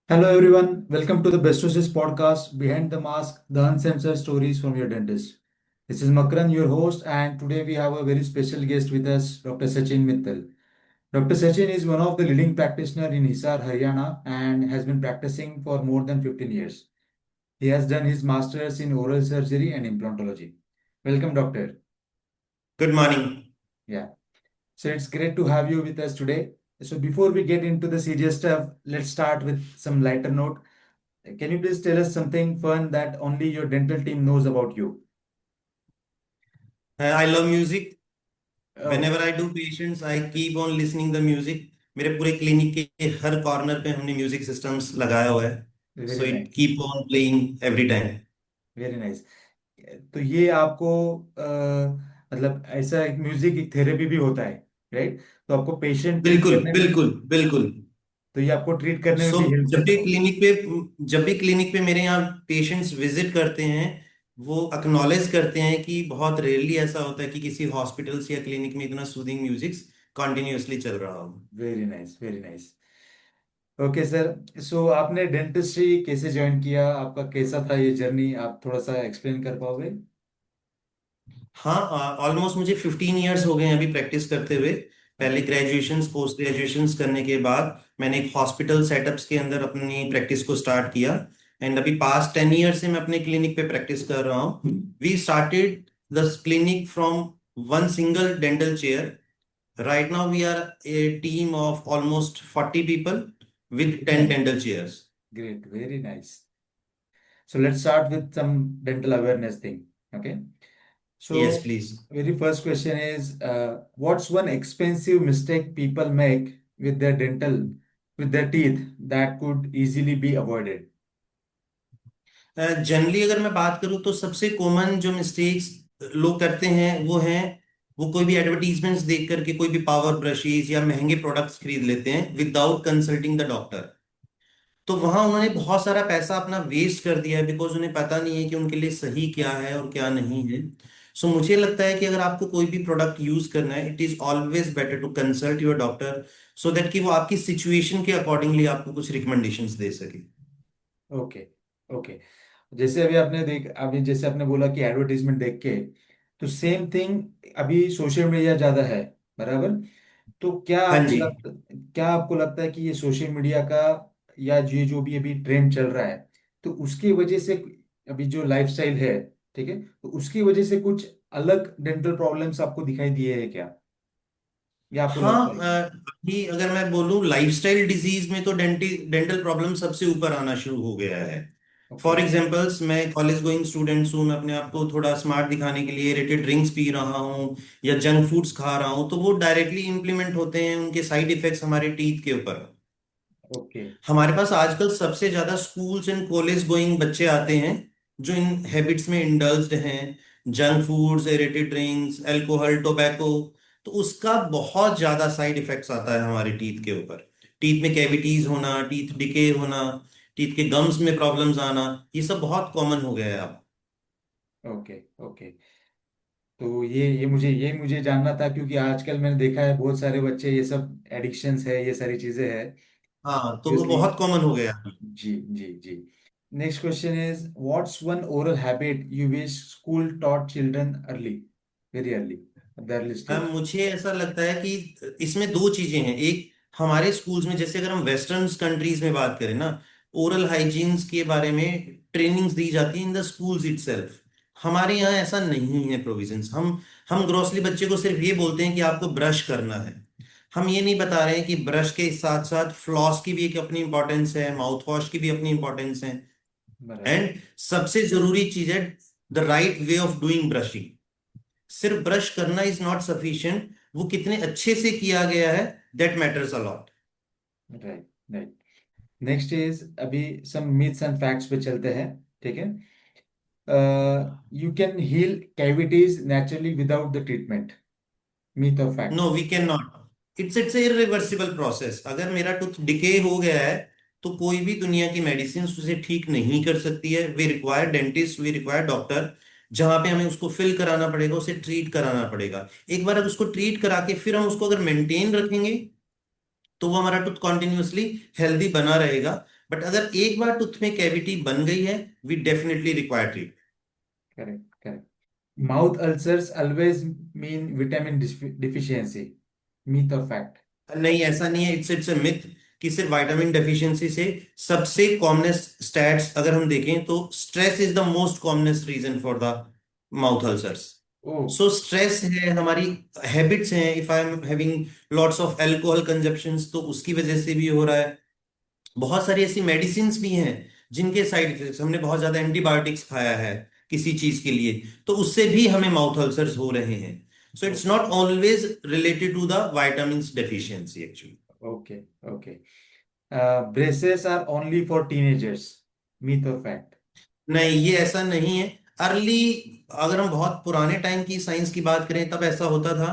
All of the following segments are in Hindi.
Hello everyone, welcome to the Best Wishes podcast, Behind the Mask, the Uncensored Stories from Your Dentist. This is Makran, your host, and today we have a very special guest with us, Dr. Sachin Mittal. Dr. Sachin is one of the leading practitioners in Hisar, Haryana, and has been practicing for more than 15 years. He has done his master's in oral surgery and implantology. Welcome, doctor. Good morning. Yeah. So it's great to have you with us today. So before we get into the serious stuff, let's start with some lighter note. Can you please tell us something fun that only your dental team knows about you? I love music. Oh, Whenever I do patients, I keep on listening the music. मेरे पूरे क्लिनिक के हर कॉर्नर पे हमने म्यूजिक सिस्टम्स लगाया हुआ है. Very so it nice, keep on playing every time. Very nice. तो ये आपको मतलब ऐसा एक म्यूजिक एक थेरेपी भी होता है, राइट? तो आपको पेशेंट ट्रीट बिल्कुल करने में, बिल्कुल बिल्कुल. तो ये आपको ट्रीट करने में सो भी हेल्प जब करता भी होगा। क्लिनिक पे जब भी क्लिनिक पे मेरे यहाँ पेशेंट्स विजिट करते हैं, वो अक्नॉलेज करते हैं कि बहुत रेयरली ऐसा होता है कि किसी हॉस्पिटल्स या क्लिनिक में इतना सूदिंग म्यूजिक कंटिन्यूअसली चल रहा हो. Very nice, very nice. Okay sir, so आपने डेंटिस्ट्री कैसे ज्वाइन किया? आपका कैसा था ये जर्नी? आप थोड़ा सा एक्सप्लेन कर पाओगे? हाँ, ऑलमोस्ट मुझे 15 ईयर्स हो गए हैं अभी प्रैक्टिस करते हुए. पहले ओके, ग्रेजुएशंस पोस्ट ग्रेजुएशंस करने के बाद मैंने एक हॉस्पिटल सेटअप्स के अंदर अपनी प्रैक्टिस को स्टार्ट किया. एंड अभी पास्ट 10 ईयर से मैं अपने क्लिनिक पे प्रैक्टिस कर रहा हूँ. We started the clinic from one single dental chair. Right now we are a team of almost 40 people with very 10 nice, dental chairs. Great, very nice. So let's start with some dental awareness thing. Okay. Yes, So please. very first question is, what's one expensive mistake people make with their teeth that could easily be avoided? Generally अगर मैं बात करूं तो सबसे कॉमन जो मिस्टेक्स लोग करते हैं वो कोई भी एडवर्टीजमेंट्स देख करके कोई भी पावर ब्रशेस या महंगे प्रोडक्ट्स खरीद लेते हैं विदाउट कंसल्टिंग द डॉक्टर. तो वहां उन्होंने बहुत सारा पैसा अपना वेस्ट कर दिया है बिकॉज उन्हें पता नहीं है कि उनके लिए सही क्या है और क्या नहीं है. सो मुझे लगता है कि अगर आपको कोई भी प्रोडक्ट यूज करना है, it is always better to consult your doctor so that कि वो आपकी सिचुएशन के अकॉर्डिंगली आपको कुछ रिकमेंडेशंस दे सके. Okay, okay. जैसे अभी जैसे आपने बोला कि एडवर्टीजमेंट देख के, तो सेम थिंग अभी सोशल मीडिया ज्यादा है, बराबर? तो हाँ जी. क्या आपको लगता है कि ये सोशल मीडिया का या ये जो भी अभी ट्रेंड चल रहा है, तो उसकी वजह से अभी जो लाइफस्टाइल है, ठीक है, तो उसकी वजह से कुछ अलग डेंटल प्रॉब्लम्स आपको दिखाई दिए हैं क्या, या आपको लगता हाँ, है कि? अभी अगर मैं बोलूँ लाइफस्टाइल डिजीज में तो डेंटल प्रॉब्लम सबसे ऊपर आना शुरू हो गया है. ओके, फॉर एग्जाम्पल्स, मैं कॉलेज गोइंग स्टूडेंट्स हूँ. मैं अपने आप को थोड़ा स्मार्ट दिखाने के लिए रेटेड ड्रिंक्स पी रहा हूँ या जंक फूड्स खा रहा हूँ, तो वो डायरेक्टली इम्प्लीमेंट होते हैं, उनके साइड इफेक्ट्स हमारे टीथ के ऊपर. ओके, हमारे पास आजकल सबसे ज्यादा स्कूल्स एंड कॉलेज गोइंग बच्चे आते हैं जो इन हैबिट्स में इंडल्ज्ड हैं. Junk foods, aerated drinks, alcohol, tobacco. तो उसका बहुत ज्यादा साइड इफेक्ट्स आता है हमारे टीथ के ऊपर. टीथ में कैविटीज होना, टीथ डिके होना, टीथ के गम्स में प्रॉब्लम्स आना, ये सब बहुत कॉमन हो गया है अब. Okay, okay. तो ये मुझे जानना था, क्योंकि आजकल मैंने देखा है बहुत सारे बच्चे ये सब एडिक्शंस है, ये सारी चीजें हैं। हाँ, तो वो ऑब्वियसली। बहुत कॉमन हो गया है. जी, जी, जी। Next question is, what's one oral habit you wish school taught children early, very early, at the early stage? मुझे ऐसा लगता है कि इसमें दो चीजें हैं. एक, हमारे स्कूल्स में जैसे अगर हम वेस्टर्न कंट्रीज में बात करें ना, ओरल हाइजीन्स के बारे में ट्रेनिंग्स दी जाती है इन द स्कूल्स इटसेल्फ. हमारे यहाँ ऐसा नहीं है प्रोविजंस. हम ग्रोसली बच्चे को सिर्फ ये बोलते हैं कि आपको ब्रश करना है. हम ये नहीं बता रहे हैं कि ब्रश के साथ साथ फ्लॉस की भी एक अपनी इंपॉर्टेंस है, माउथ वॉश की भी अपनी इंपॉर्टेंस है. बराबर। एंड सबसे जरूरी चीज है the right way of doing brushing. सिर्फ ब्रश करना इज नॉट सफिशिएंट. वो कितने अच्छे से किया गया है, that matters a lot. Right, right. Next is, अभी सम मिथ्स एंड फैक्ट्स पे चलते हैं, ठीक है? You can heal cavities naturally without the treatment, myth और fact? No, we can not. It's irreversible process. अगर मेरा टूथ डिके हो गया है तो कोई भी दुनिया की मेडिसिन उसे ठीक नहीं कर सकती है. We require dentist, we require doctor. जहां पे हमें उसको फिल कराना पड़ेगा, उसे ट्रीट कराना पड़ेगा. एक बार अगर उसको ट्रीट करा के फिर हम उसको अगर मेंटेन रखेंगे तो वो हमारा टूथ कॉन्टिन्यूअसली हेल्दी बना रहेगा. बट अगर एक बार टूथ में कैविटी बन गई है, we definitely require treatment. Correct, correct. Mouth ulcers always mean vitamin deficiency, myth और फैक्ट? नहीं, ऐसा नहीं है, इट्स इट्स अ मिथ कि सिर्फ विटामिन डेफिशिएंसी से। सबसे कॉमनेस्ट स्टैट्स अगर हम देखें तो stress is the most commonest reason for the mouth ulcers. ओ। सो स्ट्रेस है, हमारी हैबिट्स हैं, if I am having lots of alcohol consumptions तो उसकी वजह से भी हो रहा है। बहुत सारी ऐसी मेडिसिन भी हैं जिनके साइड इफेक्ट्स, हमने बहुत ज्यादा एंटीबायोटिक्स खाया है किसी चीज के लिए, तो उससे भी हमें माउथ अल्सर्स हो रहे हैं। So it's not always related to the vitamin deficiency actually. Okay, okay. Braces are only for teenagers, myth और फैक्ट? नहीं, ये ऐसा नहीं है। अर्ली, अगर हम बहुत पुराने टाइम की साइंस की बात करें तब ऐसा होता था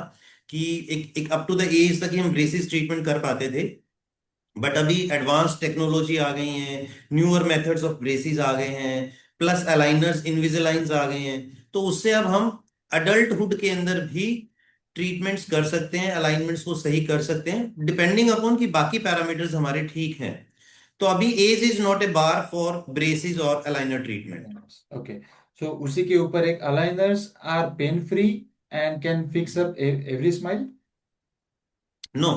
कि एक एक अप टू द एज तक ही हम ब्रेसिस ट्रीटमेंट कर पाते थे। बट अभी एडवांस टेक्नोलॉजी आ गई है, न्यूअर मेथड्स ऑफ ब्रेसिस आ गए हैं, प्लस अलाइनर्स, इनविजिलाइंस आ गए हैं। तो उससे अब हम अडल्टहुड के अंदर भी ट्रीटमेंट्स कर सकते हैं, अलाइनमेंट्स को सही कर सकते हैं, डिपेंडिंग अपॉन कि बाकी पैरामीटर्स हमारे ठीक हैं। तो अभी age is not a bar for braces और अलाइनर ट्रीटमेंट। ओके। सो उसी के ऊपर एक, aligners are pain free and can fix up every smile? No,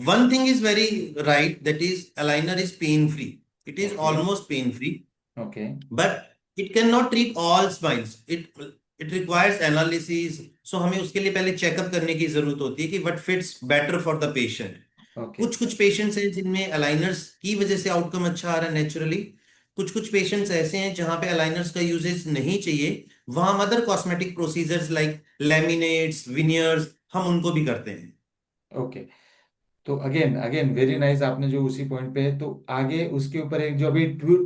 one thing is very right, that is aligner is pain free. It is okay, almost pain free, okay, but it cannot treat all smiles. It requires analysis. So हमें उसके लिए पहले चेकअप करने की जरूरत होती है कि what fits better for the patient. Okay, कुछ कुछ पेशेंट्स हैं जिनमें अलाइनर्स की वजह से आउटकम अच्छा आ रहा है नेचुरली। कुछ कुछ पेशेंट्स ऐसे हैं जहां पे अलाइनर्स का यूजेस नहीं चाहिए, वहां हम other cosmetic procedures like laminates, veneers, हम उनको भी करते हैं। ओके। तो अगेन अगेन वेरी नाइस, आपने जो उसी पॉइंट पे है, तो आगे उसके ऊपर एक जो अभी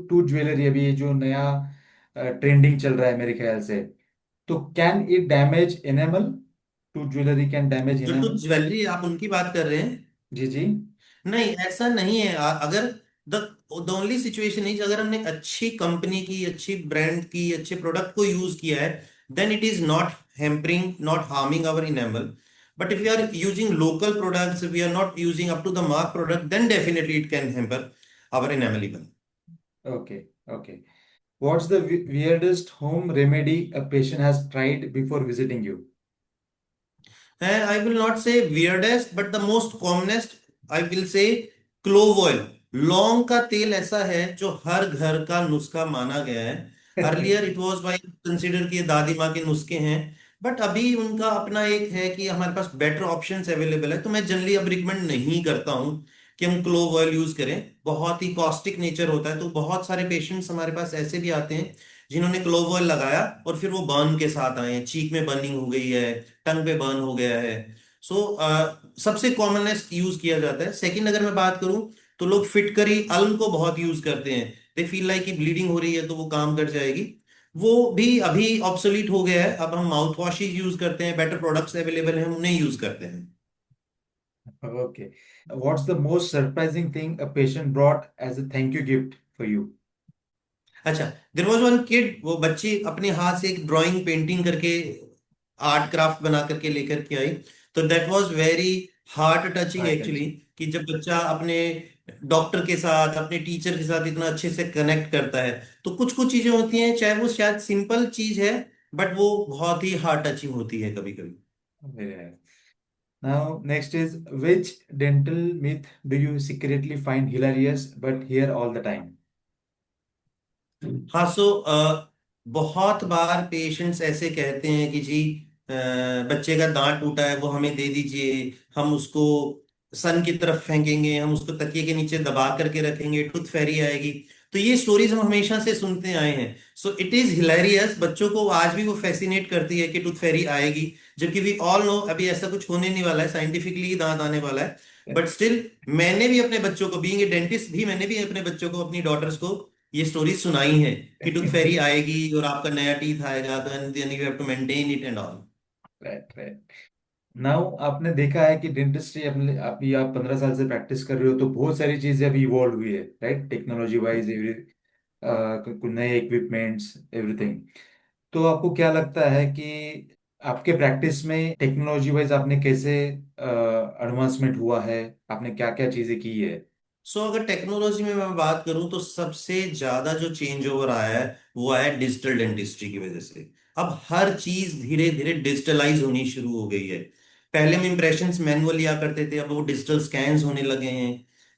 टू ज्वेलरी, अभी ये जो नया ट्रेंडिंग चल रहा है मेरे ख्याल से, तो can it damage enamel? To jewellery can damage जो तो एनेमल? ज्वेलरी आप उनकी बात कर रहे हैं? जी, जी। नहीं, ऐसा नहीं है। अगर the the only situation is, अगर हमने अच्छी कंपनी की, अच्छी ब्रांड की, अच्छे प्रोडक्ट को यूज किया है, then it is not hampering, not harming our enamel. But if you are using local products, we are not using up to the mark product, then definitely it can hamper our enamel even. Okay, okay. What's the weirdest home remedy a patient has tried before visiting you? I will not say weirdest, but the most commonest, I will say clove oil. लौंग का तेल ऐसा है जो हर घर का नुस्खा माना गया है। Earlier it was by consider कि ये दादी माँ के नुस्खे हैं, बट अभी उनका अपना एक है कि हमारे पास बेटर ऑप्शंस अवेलेबल है। तो मैं जनरली अब रिकमेंड नहीं करता हूँ कि हम क्लोव ऑयल यूज करें। बहुत ही कॉस्टिक नेचर होता है, तो बहुत सारे पेशेंट्स हमारे पास ऐसे भी आते हैं जिन्होंने क्लोव ऑयल लगाया और फिर वो बर्न के साथ आए हैं, चीक में बर्निंग हो गई है, टंग पे बर्न हो गया है। सो सबसे कॉमनेस्ट यूज किया जाता है। सेकंड अगर मैं बात करूं तो लोग फिटकरी अल्म को बहुत यूज करते हैं। दे फील लाइक कि ब्लीडिंग हो रही है तो वो काम कर जाएगी। वो भी अभी ऑब्सोलीट हो गया है, अब हम माउथ वॉश ही यूज करते हैं, बेटर प्रोडक्ट्स अवेलेबल हैं, हम उन्हें यूज करते हैं। Okay. What's the most surprising thing a patient brought as a thank you gift for you? अच्छा, देयर वाज वन किड, वो बच्ची अपने हाथ से एक ड्राइंग पेंटिंग करके, आर्ट क्राफ्ट बना करके लेकर के आई। तो that was very heart touching Heart actually, touching. कि जब बच्चा अपने डॉक्टर के साथ, अपने टीचर के साथ इतना अच्छे से कनेक्ट करता है। तो कुछ कुछ चीजें होती हैं, चाहे वो शायद सिंपल चीज है, बट वो बहुत ही हार्ट टचिंग होती है कभी कभी। Very nice. Now, next is, which dental myth do you secretly find hilarious but hear all the time? हाँ, बहुत बार पेशेंट्स ऐसे कहते हैं कि जी बच्चे का दांत टूटा है, वो हमें दे दीजिए, हम उसको सन की तरफ फेंकेंगे, हम उसको तकिए के नीचे दबा करके रखेंगे, टूथ फेरी आएगी। तो ये स्टोरीज हम हमेशा से सुनते आए हैं। सो इट इज हिलेरियस, बच्चों को आज भी वो फैसिनेट करती है कि टूथ फेरी आएगी, जबकि वी ऑल नो अभी ऐसा कुछ होने नहीं वाला है, साइंटिफिकली ही दांत आने वाला है। बट स्टिल, मैंने भी अपने बच्चों को, बीइंग ए डेंटिस्ट भी, मैंने भी अपने बच्चों को, अपनी डॉटर्स को ये स्टोरी सुनाई है कि टूथ फेरी आएगी और आपका नया टीथ आएगा, तो then you have to maintain it and all. Right, right. Now आपने देखा है कि डेंटिस्ट्री, अपने अभी आप 15 साल से प्रैक्टिस कर रहे हो, तो बहुत सारी चीजें अभी इवॉल्व हुई है, राइट? टेक्नोलॉजी वाइज, एवरी कुछ नए इक्विपमेंट्स, एवरीथिंग। तो आपको क्या लगता है कि आपके प्रैक्टिस में टेक्नोलॉजी वाइज आपने कैसे एडवांसमेंट हुआ है? आपने क्या क्या चीजें की है? सो अगर टेक्नोलॉजी में मैं बात करूं तो सबसे ज्यादा जो चेंज ओवर आया है वो आया है डिजिटल डेंटिस्ट्री की वजह से। अब हर चीज धीरे धीरे डिजिटलाइज होनी शुरू हो गई है। पहले हम इंप्रेशंस मैनुअल लिया करते थे, अब वो डिजिटल स्कैन्स होने लगे हैं।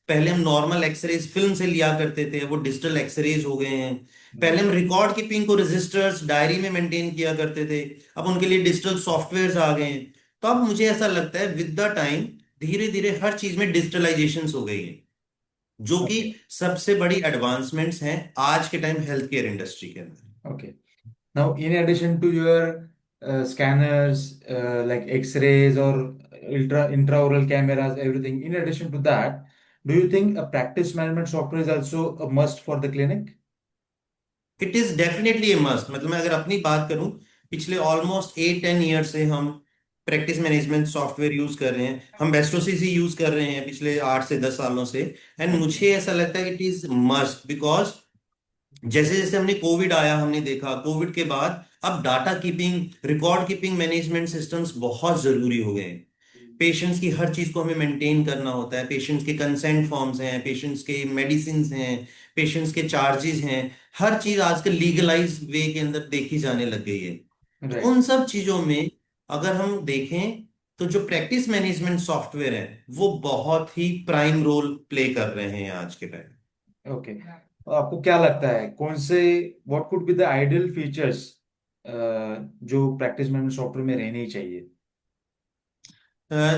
पहले हम नॉर्मल एक्सरेज फिल्म से लिया करते थे, अब वो डिजिटल एक्सरेज हो गए हैं। पहले हम रिकॉर्ड कीपिंग को रजिस्टर्स डायरी में मेंटेन किया करते थे, अब उनके लिए डिजिटल सॉफ्टवेयर आ गए हैं। तो अब मुझे ऐसा लगता है विद द टाइम धीरे धीरे हर चीज में डिजिटलाइजेशन हो गई है, जो कि Okay. सबसे बड़ी एडवांसमेंट्स हैं आज के टाइम हेल्थ केयर इंडस्ट्री के अंदर। Okay. Now, in addition to your scanners, like X-rays or intraoral cameras, everything, in addition to that, do you think a practice management software is also a must for the clinic? It is definitely A must. मतलब मैं अगर अपनी बात करूं, पिछले ऑलमोस्ट 8-10 ईयर से हम प्रैक्टिस मैनेजमेंट सॉफ्टवेयर यूज कर रहे हैं, हम बेस्टोसिस ही यूज कर रहे हैं पिछले 8 से 10 सालों से। And Okay. मुझे ऐसा लगता है इट इज मस्ट बिकॉज जैसे जैसे हमने कोविड आया, हमने देखा कोविड के बाद अब data keeping, record keeping management systems बहुत जरूरी हो गए हैं। पेशेंट्स की हर चीज को हमें मेंटेन करना होता है, पेशेंट्स के कंसेंट फॉर्म्स हैं, पेशेंट्स के मेडिसिन हैं, पेशेंट्स के चार्जेस हैं। हर चीज आजकल लीगलाइज वे के अंदर देखी जाने लग गई है। तो Right. उन सब चीजों में अगर हम देखें तो जो प्रैक्टिस मैनेजमेंट सॉफ्टवेयर है वो बहुत ही प्राइम रोल प्ले कर रहे हैं आज के टाइम। ओके, तो आपको क्या लगता है कौन से what could be the ideal features जो प्रैक्टिस मैनेजमेंट सॉफ्टवेयर में रहने ही चाहिए?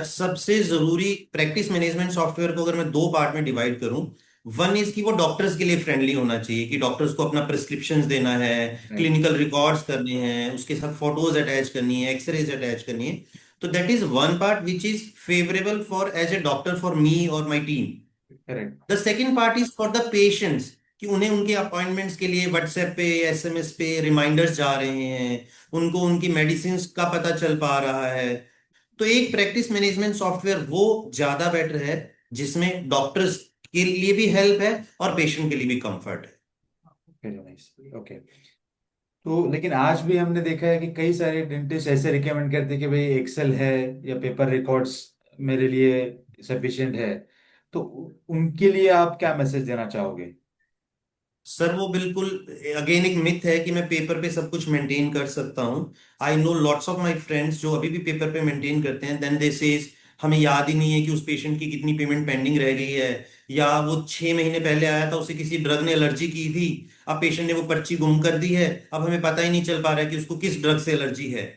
सबसे जरूरी प्रैक्टिस मैनेजमेंट सॉफ्टवेयर को अगर मैं दो पार्ट में डिवाइड करूं, वन इज कि वो डॉक्टर्स के लिए फ्रेंडली होना चाहिए, कि डॉक्टर्स को अपना प्रिस्क्रिप्शंस देना है, राइट। क्लिनिकल रिकॉर्ड्स करने हैं, उसके साथ फोटोज अटैच करनी है, एक्सरेज अटैच करनी है। तो that is one part which is favourable for as a doctor for me और my team. Correct. The second part is for the patients, कि उन्हें उनके अपॉइंटमेंट्स के लिए व्हाट्सएप पे, एसएमएस पे रिमाइंडर्स जा रहे हैं, उनको उनकी मेडिसिन का पता चल पा रहा है। तो एक प्रैक्टिस मैनेजमेंट सॉफ्टवेयर वो ज्यादा बेटर है जिसमें डॉक्टर्स के लिए भी हेल्प है और पेशेंट के लिए भी कंफर्ट है। Very nice. ओके, तो लेकिन आज भी हमने देखा है कि कई सारे डेंटिस्ट ऐसे रिकमेंड करते हैं कि भाई एक्सेल है या पेपर रिकॉर्ड्स मेरे लिए सफिशिएंट है। तो उनके लिए आप क्या मैसेज देना चाहोगे? सर वो बिल्कुल अगेन एक मिथ है कि मैं पेपर पे सब कुछ मेंटेन कर सकता हूँ। I know lots of my friends जो अभी भी पेपर पे मेंटेन करते हैं, देन दे सेज हमें याद ही नहीं है कि उस पेशेंट की कितनी पेमेंट पेंडिंग रह गई है, या वो 6 महीने पहले आया था, उसे किसी ड्रग ने एलर्जी की थी, अब पेशेंट ने वो पर्ची गुम कर दी है, अब हमें पता ही नहीं चल पा रहा है कि उसको किस ड्रग से एलर्जी है।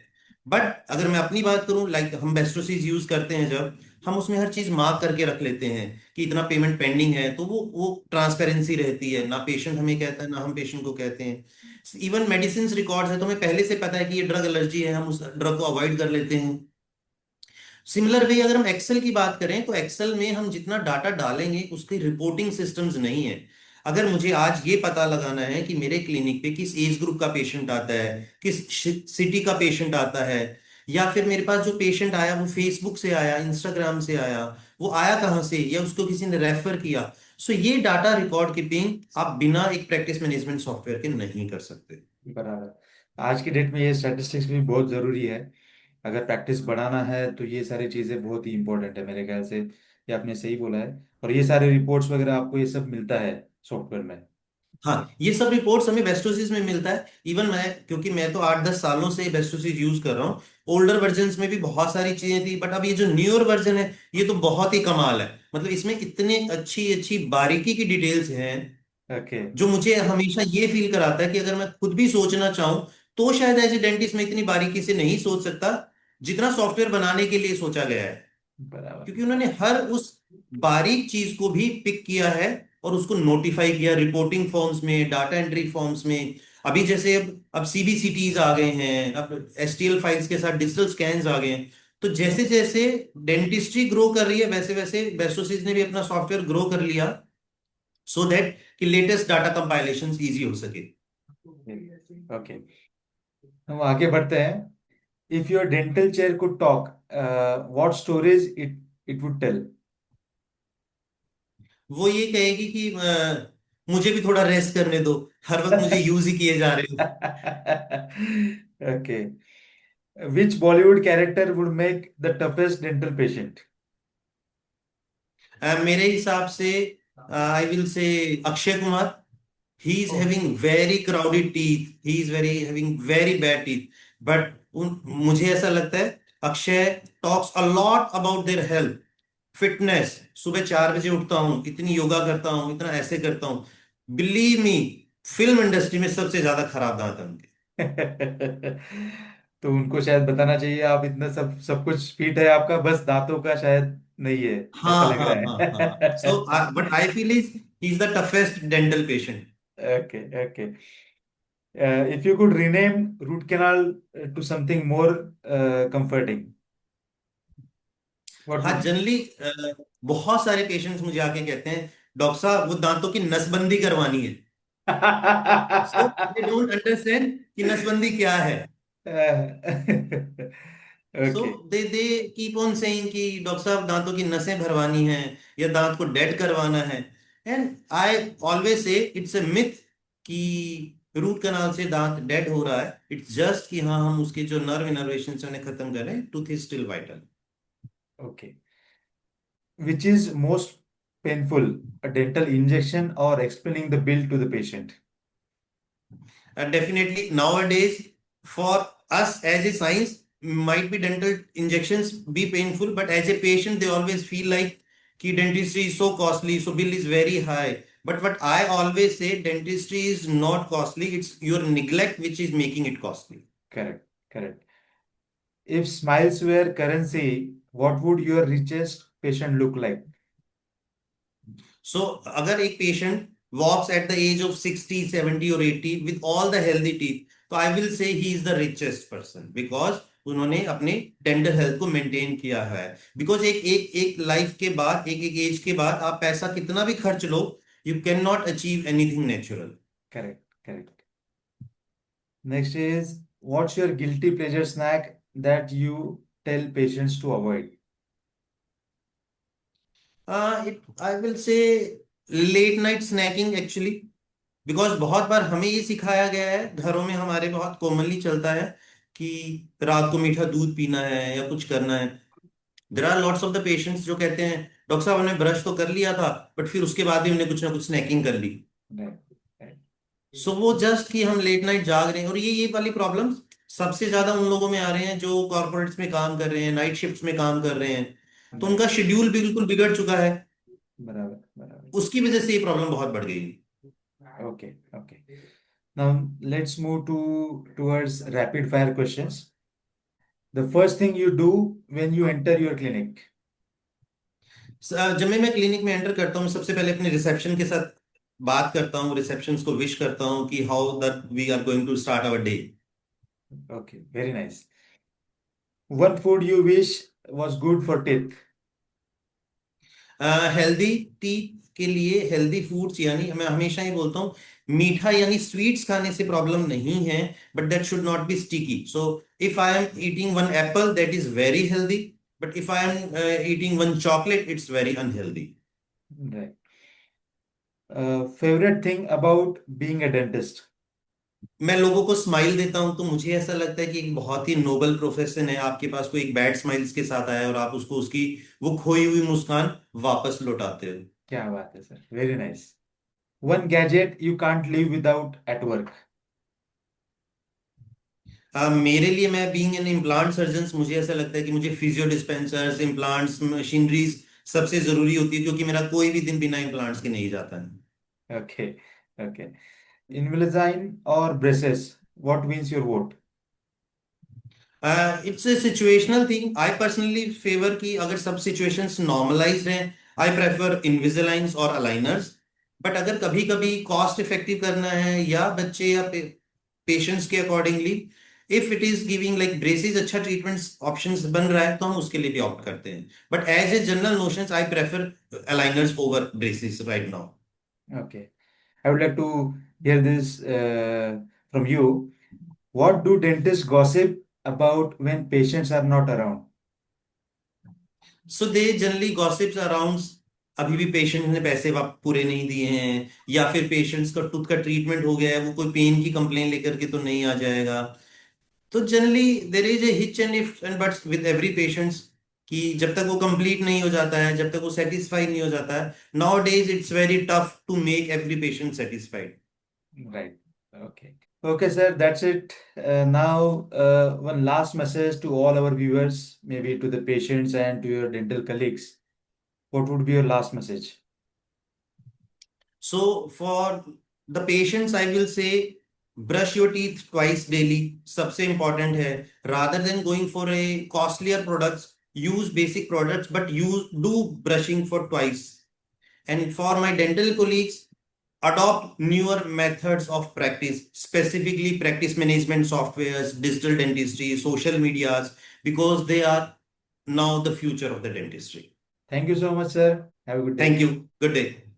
बट अगर मैं अपनी बात करूं, लाइक हम बेस्टोसीज यूज करते हैं, जब हम उसमें हर चीज मार्क करके रख लेते हैं कि इतना पेमेंट पेंडिंग है, तो वो ट्रांसपेरेंसी रहती है, ना पेशेंट हमें कहता है ना हम पेशेंट को कहते हैं। इवन मेडिसिन रिकॉर्ड्स है तो हमें पहले से पता है कि ये ड्रग एलर्जी है, हम उस ड्रग को अवॉइड कर लेते हैं। सिमिलर वे अगर हम एक्सेल की बात करें तो एक्सेल में हम जितना डाटा डालेंगे उसकी रिपोर्टिंग सिस्टम्स नहीं है। अगर मुझे आज ये पता लगाना है कि मेरे क्लिनिक पे किस एज ग्रुप का पेशेंट आता है, किस सिटी का पेशेंट आता है, या फिर मेरे पास जो पेशेंट आया वो फेसबुक से आया, इंस्टाग्राम से आया, वो आया कहाँ से, या उसको किसी ने रेफर किया, सो ये डाटा रिकॉर्ड कीपिंग आप बिना एक प्रैक्टिस मैनेजमेंट सॉफ्टवेयर के नहीं कर सकते। बराबर, आज की डेट में ये स्टैटिस्टिक्स भी बहुत जरूरी है। अगर प्रैक्टिस बढ़ाना है तो ये सारी चीजें बहुत ही इंपॉर्टेंट है मेरे ख्याल से। ये आपने सही बोला है। और ये सारे रिपोर्ट्स वगैरह आपको ये सब मिलता है सॉफ्टवेयर में? हाँ, ये सब रिपोर्ट्स हमें बेस्टोसिस में मिलता है। इवन मैं, क्योंकि मैं तो 8-10 सालों से बेस्टोसिस यूज कर रहा हूँ, ओल्डर वर्जन में भी बहुत सारी चीजें थी, बट अब ये जो न्यूअर वर्जन है ये तो बहुत ही कमाल है। मतलब इसमें इतने अच्छी अच्छी बारीकी की डिटेल्स हैं ओके। जो मुझे हमेशा ये फील कराता है कि अगर मैं खुद भी सोचना चाहूं तो शायद एज ए डेंटिस्ट में इतनी बारीकी से नहीं सोच सकता जितना सॉफ्टवेयर बनाने के लिए सोचा गया है। बराबर। क्योंकि उन्होंने हर उस बारीक चीज को भी पिक किया है और उसको नोटिफाई किया रिपोर्टिंग फॉर्म्स में, डाटा एंट्री फॉर्म्स में। अभी जैसे अब सीबीसीटीज आ गए हैं, अब एसटीएल फाइल्स के साथ डिजिटल स्कैन्स आ गए हैं। तो जैसे जैसे डेंटिस्ट्री ग्रो कर रही है वैसे वैसे बेस्टोसिस ने भी अपना सॉफ्टवेयर ग्रो कर लिया, सो दैट कि लेटेस्ट डाटा कंपाइलेशन इजी हो सके। ओके, हम आगे बढ़ते हैं। If your dental chair could talk, what stories it it would tell? वो ये कहेगी कि मुझे भी थोड़ा रेस्ट करने दो, हर वक्त मुझे यूज ही किए जा रहे हो। Okay, which Bollywood character would make the toughest dental patient? मेरे हिसाब से I will say Akshay Kumar. He is Oh. having very crowded teeth. He is very having very bad teeth. But मुझे ऐसा लगता है Akshay talks a lot about their health, fitness. सुबह 4 बजे उठता हूँ, इतनी योगा करता हूँ, इतना ऐसे करता हूँ। बिलीव मी, फिल्म इंडस्ट्री में सबसे ज्यादा खराब दांत है उनके। तो उनको शायद बताना चाहिए आप इतना सब सब कुछ फिट है आपका, बस दांतों का शायद नहीं है, ऐसा हाँ लग हाँ हाँ रहा हाँ। So but I feel is he is the toughest dental patient. है। Okay okay. If you could rename root canal to something more comforting, what हाँ, वुड जनरली बहुत सारे पेशेंट्स मुझे आके कहते हैं डॉक्टर साहब वो दांतों की नसबंदी करवानी है। सो दे डोंट अंडरस्टैंड कि नसबंदी क्या है। So okay. They keep on saying कि डॉक्टर साहब दांतों की नसें भरवानी है या दांत को डेड करवाना है। And I always say it's a myth कि रूट कनाल से दांत डेड हो रहा है। इट्स जस्ट कि हाँ, हम उसके जो नर्व इनर्वेशन से उन्हें खत्म करें, tooth is still vital. Okay, which is most painful, a dental injection or explaining the bill to the patient? And definitely nowadays, for us as a science, might be dental injections be painful, but as a patient, they always feel like कि dentistry is so costly, so bill is very high. But what I always say, dentistry is not costly. It's your neglect which is making it costly. Correct, correct. If smiles were currency, what would your richest patient look like? So अगर एक patient walks at the age of 60, 70 or 80 with all the healthy teeth, तो I will say he is the richest person because उन्होंने अपने डेंटल हेल्थ को मेंटेन किया है। बिकॉज एक एक एक लाइफ के बाद, एक एक एज के बाद आप पैसा कितना भी खर्च लो, you can not achieve anything natural. Correct, correct. Next is, what's your guilty pleasure snack that you tell patients to avoid? It I will say late night snacking actually. Because बहुत बार हमें ये सिखाया गया है, घरों में हमारे बहुत कॉमनली चलता है कि रात को मीठा दूध पीना है या कुछ करना है। There are lots of the patients जो कहते हैं डॉक्टर साहब हमने ब्रश तो कर लिया था, बट फिर उसके बाद भी हमने कुछ ना कुछ स्नैकिंग कर ली। Right, right. सो वो जस्ट कि हम लेट नाइट जाग रहे हैं, और ये वाली प्रॉब्लम सबसे ज्यादा उन लोगों में आ रहे हैं जो कॉर्पोरेट्स में काम कर रहे हैं, नाइट शिफ्ट्स में काम कर रहे हैं। तो Right. उनका शेड्यूल बिल्कुल बिगड़ चुका है। बराबर, बराबर. उसकी वजह से ये प्रॉब्लम बहुत बढ़ गई। Okay, okay. Now let's move to towards rapid fire questions. The first thing you do when you enter your clinic. जब मैं क्लिनिक में एंटर करता हूँ, मैं सबसे पहले अपने रिसेप्शन के साथ बात करता हूँ, रिसेप्शन को विश करता हूँ कि how that we are going to start our day. Okay, very nice. One food you wish was good for teeth. Healthy teeth के लिए हेल्दी फूड्स, यानी मैं हमेशा ही बोलता हूँ मीठा यानी स्वीट्स खाने से प्रॉब्लम नहीं है, but that should not be sticky. So if I am eating one Apple that is very healthy, but if I am eating one chocolate it's very unhealthy. Right. Favorite thing about being a dentist. मैं लोगों को स्माइल देता हूं, तो मुझे ऐसा लगता है कि एक बहुत ही नोबल प्रोफेशन है। आपके पास कोई एक बैड स्माइल्स के साथ आया और आप उसको उसकी वो खोई हुई मुस्कान वापस लौटाते हो। क्या बात है sir, very nice. One gadget you can't live without at work. मेरे लिए, मैं बीइंग एन इम्प्लांट सर्जन, मुझे ऐसा लगता है कि मुझे फिजियो डिस्पेंसर्स, इम्प्लांट्स, मशीनरीज सबसे जरूरी होती है, क्योंकि मेरा कोई भी दिन बिना इम्प्लांट्स के नहीं जाता है। Okay, okay. Invisalign or braces? What wins your vote? It's a situational thing. I personally favour कि अगर सब सिचुएशंस नॉर्मलाइज्ड हैं, आई प्रेफर इनविजिलाइंस और अलाइनर्स। बट अगर कभी कभी कॉस्ट इफेक्टिव करना है या बच्चे या पेशेंट्स के accordingly, if it is giving like braces अच्छा ट्रीटमेंट ऑप्शंस बन रहा है, तो हम उसके लिए भी ऑप्ट करते हैं। But as a general notions I prefer aligners over braces right now. Okay. I would like to hear this from you. What do dentists gossip about when patients are not around? So they generally gossips around अभी भी पेशेंट ने पैसे पूरे नहीं दिए हैं, या फिर पेशेंट्स का टूथ का ट्रीटमेंट हो गया है, वो कोई पेन की कंप्लेन लेकर के तो नहीं आ जाएगा। तो generally there is a hitch and if and buts with every patients. कि जब तक वो कंप्लीट नहीं हो जाता है, जब तक वो सेटिस्फाई नहीं हो जाता है, now days it's very tough to make every patient satisfied. Right. Okay. Okay, sir, that's it. Now, one last message to all our viewers, maybe to the patients and to your dental colleagues. What would be your last message? So for the patients, I will say brush your teeth twice daily. सबसे important है. Rather than going for a costlier products, use basic products, but do brushing for twice. And for my dental colleagues, adopt newer methods of practice, specifically practice management softwares, digital dentistry, social medias, because they are now the future of the dentistry. Thank you so much, sir. Have a good day. Thank you. Good day.